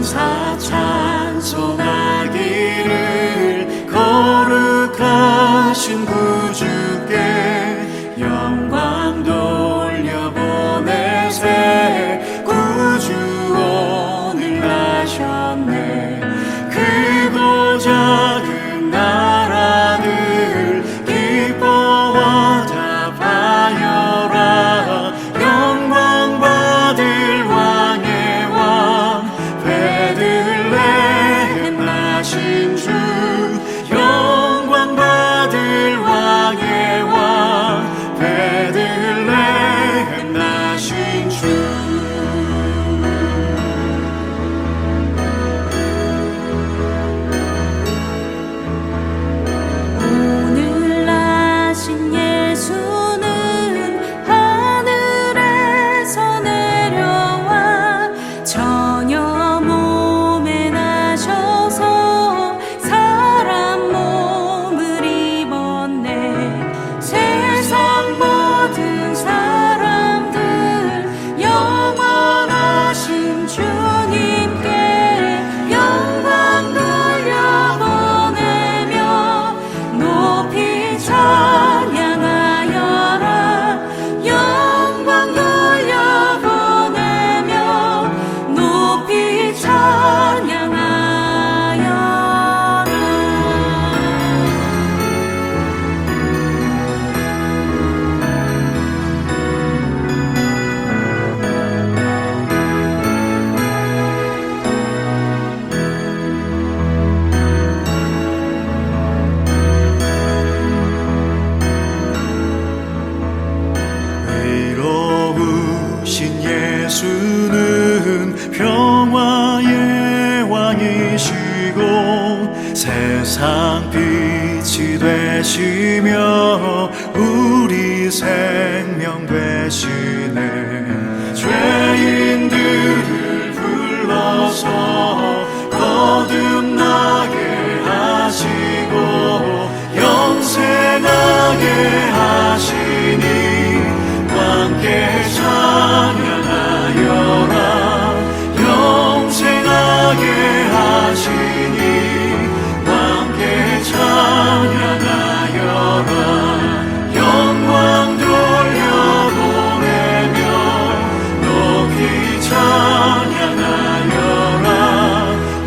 감사 찬송하기를 거룩하신 구주께 영광 돌려보내세. 구주원을 하셨네. 크고 작은 나라들 기뻐와 답하여라. 영광 받을 왕의 왕 베들레헴 나신 주. 영광 받을 왕의 왕 베들레헴 나신 주. 오늘 나신 예수는 하늘에서 내려와 처녀 몸에 나셔서 사람 몸을 입었네. 세상 모든 사람들 영원하신 주님께 영광 돌려보내며 높이 찬양하여라. 영광 돌려보내며 높이 찬양하여라. 의로우신 예수는 평화의 왕이시고 세상 빛이 되시며 우리 생명 되시네. 죄인들을 불러서 거듭나게 하시고 영생하게 하시니 함께 찬양하여라. 영생하게 하시니 함께 찬양하여라. 영광 돌려보내며 높이 찬양하여라.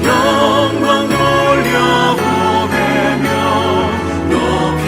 영광 돌려보내며 높이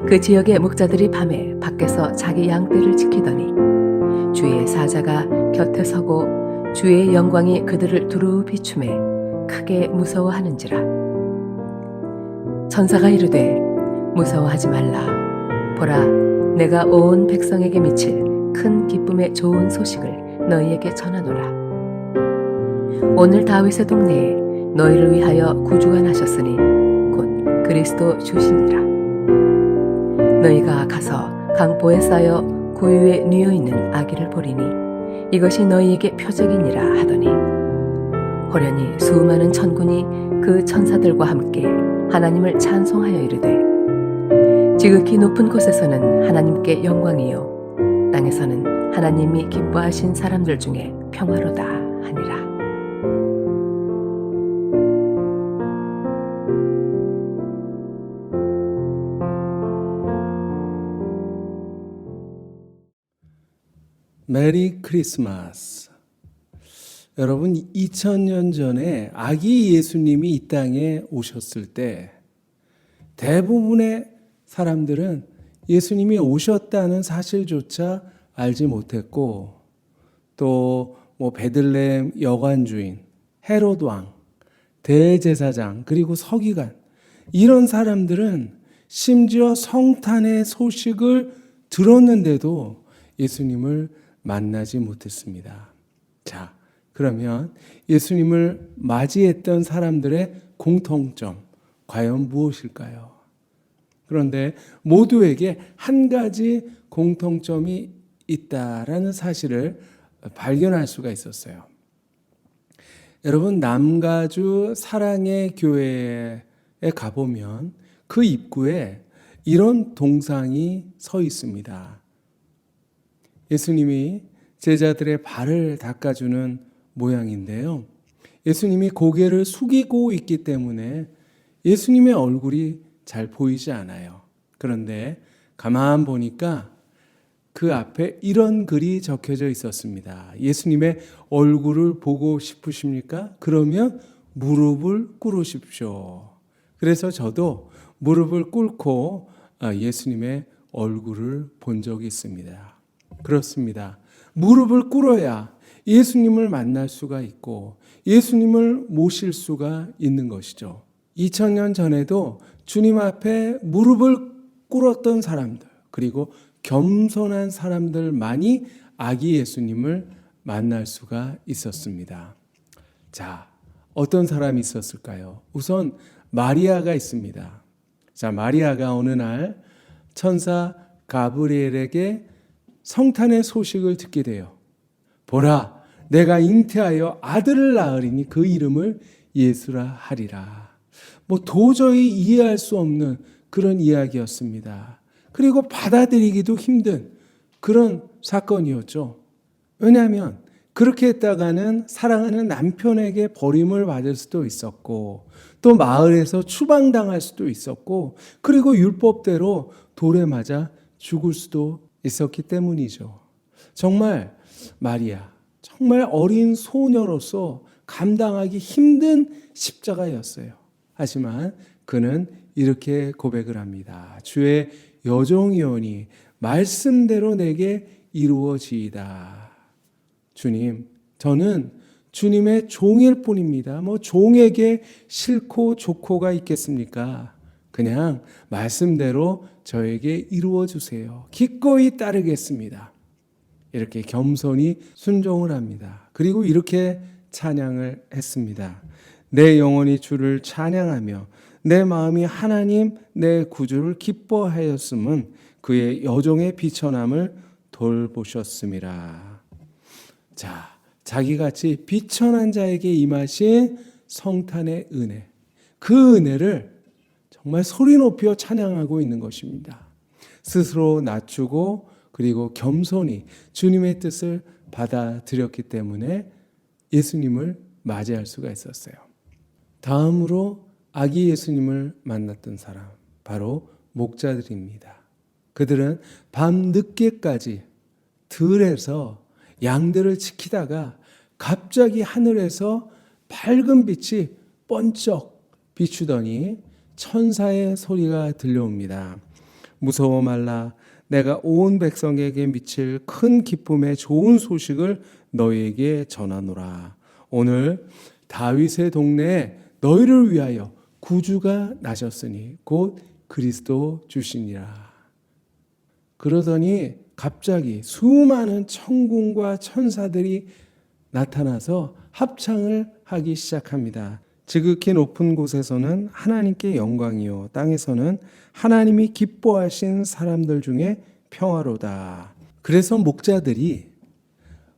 그 지역의 목자들이 밤에 밖에서 자기 양떼를 지키더니 주의 사자가 곁에 서고 주의 영광이 그들을 두루 비추매 크게 무서워하는지라. 천사가 이르되 무서워하지 말라. 보라, 내가 온 백성에게 미칠 큰 기쁨의 좋은 소식을 너희에게 전하노라. 오늘 다윗의 동네에 너희를 위하여 구주가 나셨으니 곧 그리스도 주시니라. 너희가 가서 강보에 쌓여 구유에 뉘어 있는 아기를 보리니 이것이 너희에게 표적이니라 하더니 호련히 수많은 천군이 그 천사들과 함께 하나님을 찬송하여 이르되 지극히 높은 곳에서는 하나님께 영광이요 땅에서는 하나님이 기뻐하신 사람들 중에 평화로다 하니라. 메리 크리스마스. 여러분, 2000년 전에 아기 예수님이 이 땅에 오셨을 때 대부분의 사람들은 예수님이 오셨다는 사실조차 알지 못했고, 또 베들레헴 여관주인 헤롯 왕, 대제사장, 그리고 서기관, 이런 사람들은 심지어 성탄의 소식을 들었는데도 예수님을 만나지 못했습니다. 자, 그러면 예수님을 맞이했던 사람들의 공통점, 과연 무엇일까요? 그런데 모두에게 한 가지 공통점이 있다라는 사실을 발견할 수가 있었어요. 여러분, 남가주 사랑의 교회에 가보면 그 입구에 이런 동상이 서 있습니다. 예수님이 제자들의 발을 닦아주는 모양인데요. 예수님이 고개를 숙이고 있기 때문에 예수님의 얼굴이 잘 보이지 않아요. 그런데 가만 보니까 그 앞에 이런 글이 적혀져 있었습니다. 예수님의 얼굴을 보고 싶으십니까? 그러면 무릎을 꿇으십시오. 그래서 저도 무릎을 꿇고 예수님의 얼굴을 본 적이 있습니다. 그렇습니다. 무릎을 꿇어야 예수님을 만날 수가 있고 예수님을 모실 수가 있는 것이죠. 2000년 전에도 주님 앞에 무릎을 꿇었던 사람들, 그리고 겸손한 사람들만이 아기 예수님을 만날 수가 있었습니다. 자, 어떤 사람이 있었을까요? 우선 마리아가 있습니다. 자, 마리아가 어느 날 천사 가브리엘에게 성탄의 소식을 듣게 돼요. 보라, 내가 잉태하여 아들을 낳으리니 그 이름을 예수라 하리라. 도저히 이해할 수 없는 그런 이야기였습니다. 그리고 받아들이기도 힘든 그런 사건이었죠. 왜냐하면 그렇게 했다가는 사랑하는 남편에게 버림을 받을 수도 있었고, 또 마을에서 추방당할 수도 있었고, 그리고 율법대로 돌에 맞아 죽을 수도 있었기 때문이죠. 정말 마리아, 정말 어린 소녀로서 감당하기 힘든 십자가였어요. 하지만 그는 이렇게 고백을 합니다. 주의 여종이오니 말씀대로 내게 이루어지이다. 주님, 저는 주님의 종일 뿐입니다. 종에게 싫고 좋고가 있겠습니까? 그냥 말씀대로 저에게 이루어 주세요. 기꺼이 따르겠습니다. 이렇게 겸손히 순종을 합니다. 그리고 이렇게 찬양을 했습니다. 내 영혼이 주를 찬양하며 내 마음이 하나님 내 구주를 기뻐하였음은 그의 여종의 비천함을 돌보셨음이라. 자, 자기같이 비천한 자에게 임하신 성탄의 은혜, 그 은혜를 정말 소리 높여 찬양하고 있는 것입니다. 스스로 낮추고 그리고 겸손히 주님의 뜻을 받아들였기 때문에 예수님을 맞이할 수가 있었어요. 다음으로 아기 예수님을 만났던 사람, 바로 목자들입니다. 그들은 밤 늦게까지 들에서 양들을 지키다가 갑자기 하늘에서 밝은 빛이 번쩍 비추더니 천사의 소리가 들려옵니다. 무서워 말라, 내가 온 백성에게 미칠 큰 기쁨의 좋은 소식을 너희에게 전하노라. 오늘 다윗의 동네에 너희를 위하여 구주가 나셨으니 곧 그리스도 주시니라. 그러더니 갑자기 수많은 천군과 천사들이 나타나서 합창을 하기 시작합니다. 지극히 높은 곳에서는 하나님께 영광이요, 땅에서는 하나님이 기뻐하신 사람들 중에 평화로다. 그래서 목자들이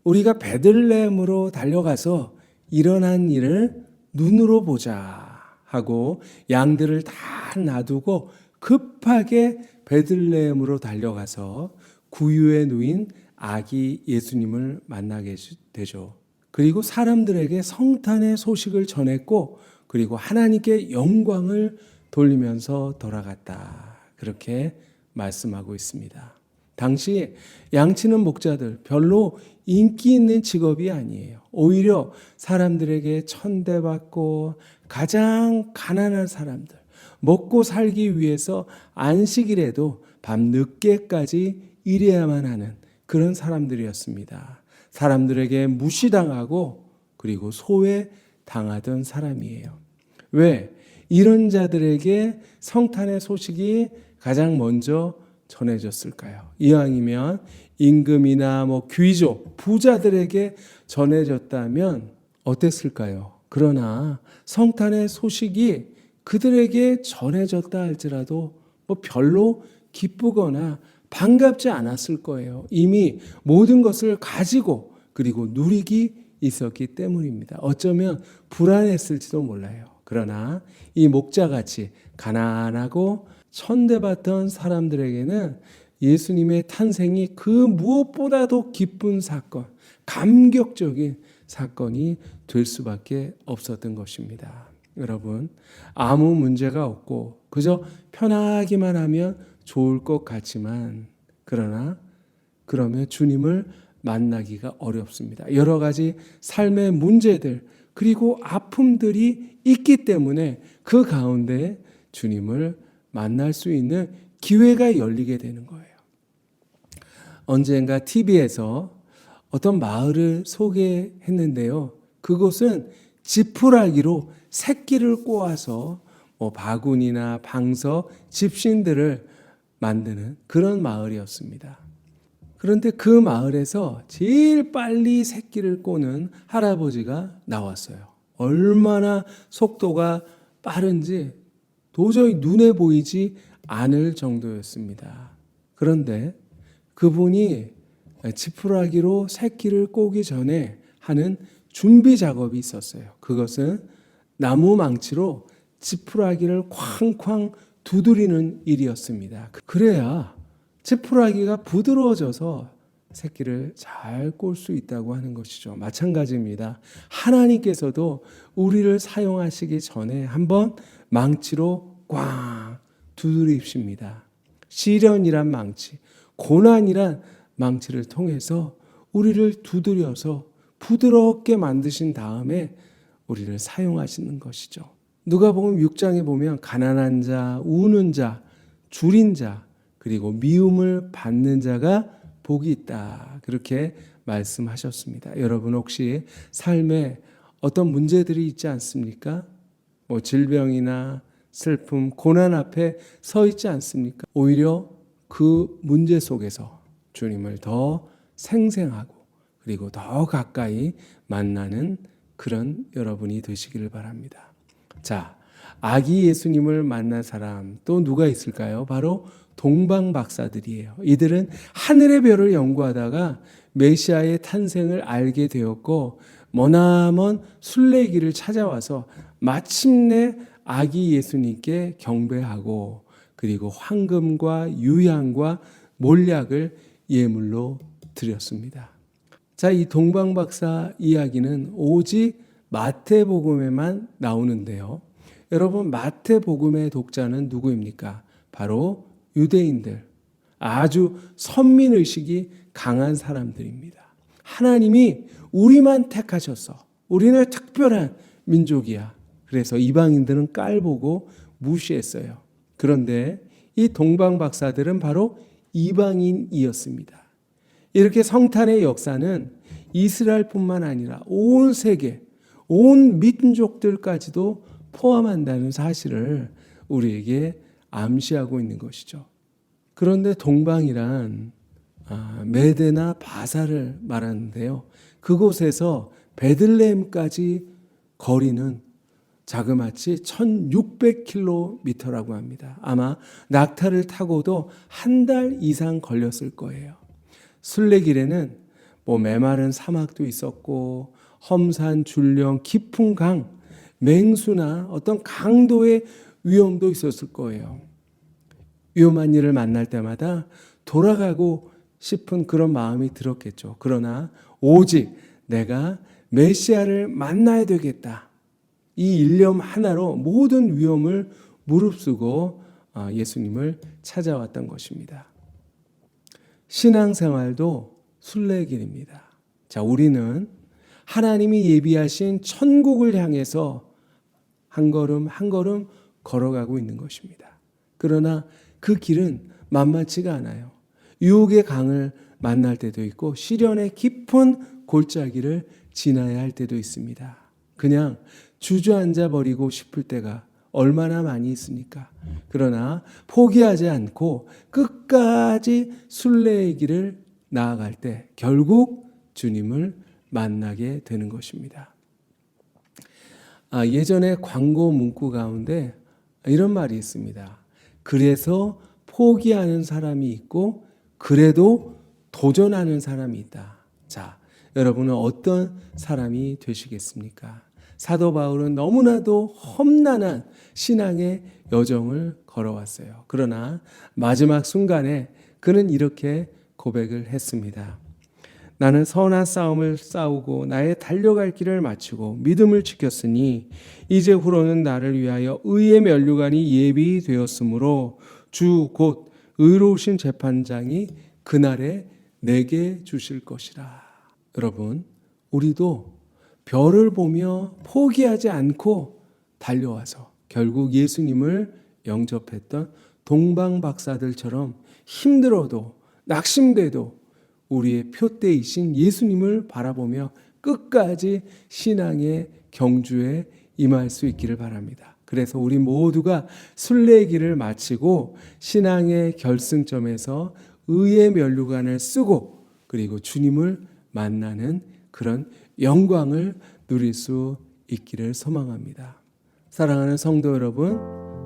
우리가 베들레헴으로 달려가서 일어난 일을 눈으로 보자 하고 양들을 다 놔두고 급하게 베들레헴으로 달려가서 구유에 누인 아기 예수님을 만나게 되죠. 그리고 사람들에게 성탄의 소식을 전했고, 그리고 하나님께 영광을 돌리면서 돌아갔다. 그렇게 말씀하고 있습니다. 당시 양치는 목자들 별로 인기 있는 직업이 아니에요. 오히려 사람들에게 천대받고 가장 가난한 사람들, 먹고 살기 위해서 안식일에도 밤 늦게까지 일해야만 하는 그런 사람들이었습니다. 사람들에게 무시당하고 그리고 소외당하던 사람이에요. 왜? 이런 자들에게 성탄의 소식이 가장 먼저 전해졌을까요? 이왕이면 임금이나 귀족, 부자들에게 전해졌다면 어땠을까요? 그러나 성탄의 소식이 그들에게 전해졌다 할지라도 별로 기쁘거나 반갑지 않았을 거예요. 이미 모든 것을 가지고 그리고 누리기 있었기 때문입니다. 어쩌면 불안했을지도 몰라요. 그러나 이 목자같이 가난하고 천대받던 사람들에게는 예수님의 탄생이 그 무엇보다도 기쁜 사건, 감격적인 사건이 될 수밖에 없었던 것입니다. 여러분, 아무 문제가 없고 그저 편하기만 하면 좋을 것 같지만 그러면 주님을 만나기가 어렵습니다. 여러 가지 삶의 문제들 그리고 아픔들이 있기 때문에 그 가운데 주님을 만날 수 있는 기회가 열리게 되는 거예요. 언젠가 TV에서 어떤 마을을 소개했는데요. 그곳은 지푸라기로 새끼를 꼬아서 바구니나 방석, 집신들을 만드는 그런 마을이었습니다. 그런데 그 마을에서 제일 빨리 새끼를 꼬는 할아버지가 나왔어요. 얼마나 속도가 빠른지 도저히 눈에 보이지 않을 정도였습니다. 그런데 그분이 지푸라기로 새끼를 꼬기 전에 하는 준비 작업이 있었어요. 그것은 나무 망치로 지푸라기를 쾅쾅 두드리는 일이었습니다. 그래야 지푸라기가 부드러워져서 새끼를 잘 꼴 수 있다고 하는 것이죠. 마찬가지입니다. 하나님께서도 우리를 사용하시기 전에 한번 망치로 꽝 두드리십니다. 시련이란 망치, 고난이란 망치를 통해서 우리를 두드려서 부드럽게 만드신 다음에 우리를 사용하시는 것이죠. 누가복음 6장에 보면 가난한 자, 우는 자, 줄인 자, 그리고 미움을 받는 자가 복이 있다. 그렇게 말씀하셨습니다. 여러분 혹시 삶에 어떤 문제들이 있지 않습니까? 질병이나 슬픔, 고난 앞에 서 있지 않습니까? 오히려 그 문제 속에서 주님을 더 생생하고 그리고 더 가까이 만나는 그런 여러분이 되시기를 바랍니다. 자, 아기 예수님을 만난 사람 또 누가 있을까요? 바로 동방 박사들이에요. 이들은 하늘의 별을 연구하다가 메시아의 탄생을 알게 되었고 머나먼 순례길을 찾아와서 마침내 아기 예수님께 경배하고 그리고 황금과 유향과 몰약을 예물로 드렸습니다. 자, 이 동방 박사 이야기는 오직 마태복음에만 나오는데요. 여러분, 마태복음의 독자는 누구입니까? 바로 유대인들, 아주 선민의식이 강한 사람들입니다. 하나님이 우리만 택하셔서 우리는 특별한 민족이야. 그래서 이방인들은 깔보고 무시했어요. 그런데 이 동방 박사들은 바로 이방인이었습니다. 이렇게 성탄의 역사는 이스라엘뿐만 아니라 온 세계, 온 민족들까지도 포함한다는 사실을 우리에게 암시하고 있는 것이죠. 그런데 동방이란 메대나 바사를 말하는데요. 그곳에서 베들레헴까지 거리는 자그마치 1600km라고 합니다. 아마 낙타를 타고도 한 달 이상 걸렸을 거예요. 순례길에는 메마른 사막도 있었고 험산, 줄령, 깊은 강, 맹수나 어떤 강도의 위험도 있었을 거예요. 위험한 일을 만날 때마다 돌아가고 싶은 그런 마음이 들었겠죠. 그러나 오직 내가 메시아를 만나야 되겠다. 이 일념 하나로 모든 위험을 무릅쓰고 예수님을 찾아왔던 것입니다. 신앙생활도 순례길입니다. 자, 우리는 하나님이 예비하신 천국을 향해서 한 걸음 한 걸음 걸어가고 있는 것입니다. 그러나 그 길은 만만치가 않아요. 유혹의 강을 만날 때도 있고 시련의 깊은 골짜기를 지나야 할 때도 있습니다. 그냥 주저앉아 버리고 싶을 때가 얼마나 많이 있습니까? 그러나 포기하지 않고 끝까지 순례의 길을 나아갈 때 결국 주님을 만나게 되는 것입니다. 예전에 광고 문구 가운데 이런 말이 있습니다. 그래서 포기하는 사람이 있고 그래도 도전하는 사람이 있다. 자, 여러분은 어떤 사람이 되시겠습니까? 사도 바울은 너무나도 험난한 신앙의 여정을 걸어왔어요. 그러나 마지막 순간에 그는 이렇게 고백을 했습니다. 나는 선한 싸움을 싸우고 나의 달려갈 길을 마치고 믿음을 지켰으니 이제후로는 나를 위하여 의의 면류관이 예비되었으므로 주 곧 의로우신 재판장이 그날에 내게 주실 것이라. 여러분, 우리도 별을 보며 포기하지 않고 달려와서 결국 예수님을 영접했던 동방박사들처럼 힘들어도 낙심돼도 우리의 표대이신 예수님을 바라보며 끝까지 신앙의 경주에 임할 수 있기를 바랍니다. 그래서 우리 모두가 순례의 길을 마치고 신앙의 결승점에서 의의 면류관을 쓰고 그리고 주님을 만나는 그런 영광을 누릴 수 있기를 소망합니다. 사랑하는 성도 여러분,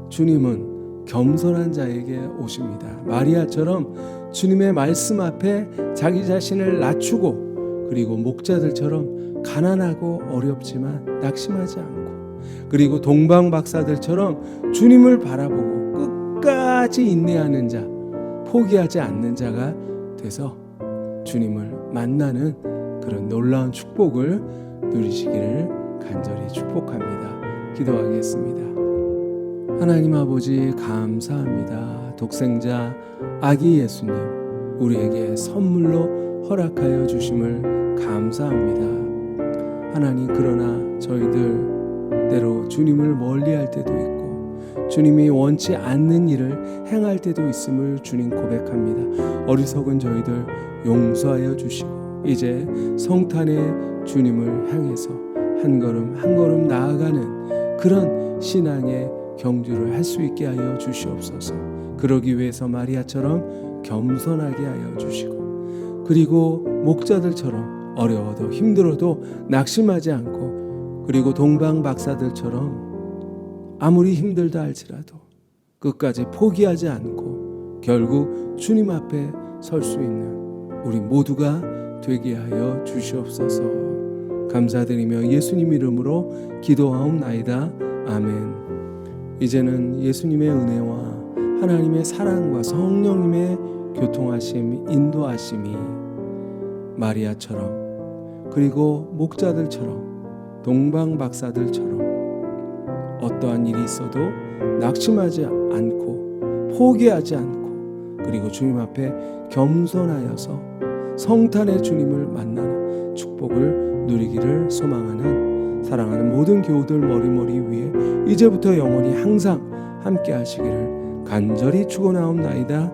주님은 겸손한 자에게 오십니다. 마리아처럼 주님의 말씀 앞에 자기 자신을 낮추고 그리고 목자들처럼 가난하고 어렵지만 낙심하지 않고 그리고 동방박사들처럼 주님을 바라보고 끝까지 인내하는 자, 포기하지 않는 자가 돼서 주님을 만나는 그런 놀라운 축복을 누리시기를 간절히 축복합니다. 기도하겠습니다. 하나님 아버지 감사합니다. 독생자 아기 예수님 우리에게 선물로 허락하여 주심을 감사합니다. 하나님, 그러나 저희들 때로 주님을 멀리할 때도 있고 주님이 원치 않는 일을 행할 때도 있음을 주님 고백합니다. 어리석은 저희들 용서하여 주시고 이제 성탄의 주님을 향해서 한 걸음 한 걸음 나아가는 그런 신앙의 경주를 할 수 있게 하여 주시옵소서. 그러기 위해서 마리아처럼 겸손하게 하여 주시고 그리고 목자들처럼 어려워도 힘들어도 낙심하지 않고 그리고 동방박사들처럼 아무리 힘들다 할지라도 끝까지 포기하지 않고 결국 주님 앞에 설 수 있는 우리 모두가 되게 하여 주시옵소서. 감사드리며 예수님 이름으로 기도하옵나이다. 아멘. 이제는 예수님의 은혜와 하나님의 사랑과 성령님의 교통하심, 인도하심이 마리아처럼 그리고 목자들처럼 동방박사들처럼 어떠한 일이 있어도 낙심하지 않고 포기하지 않고 그리고 주님 앞에 겸손하여서 성탄의 주님을 만나는 축복을 누리기를 소망하는 사랑하는 모든 교우들 머리머리 위에 이제부터 영원히 항상 함께 하시기를 간절히 축원하옵나이다.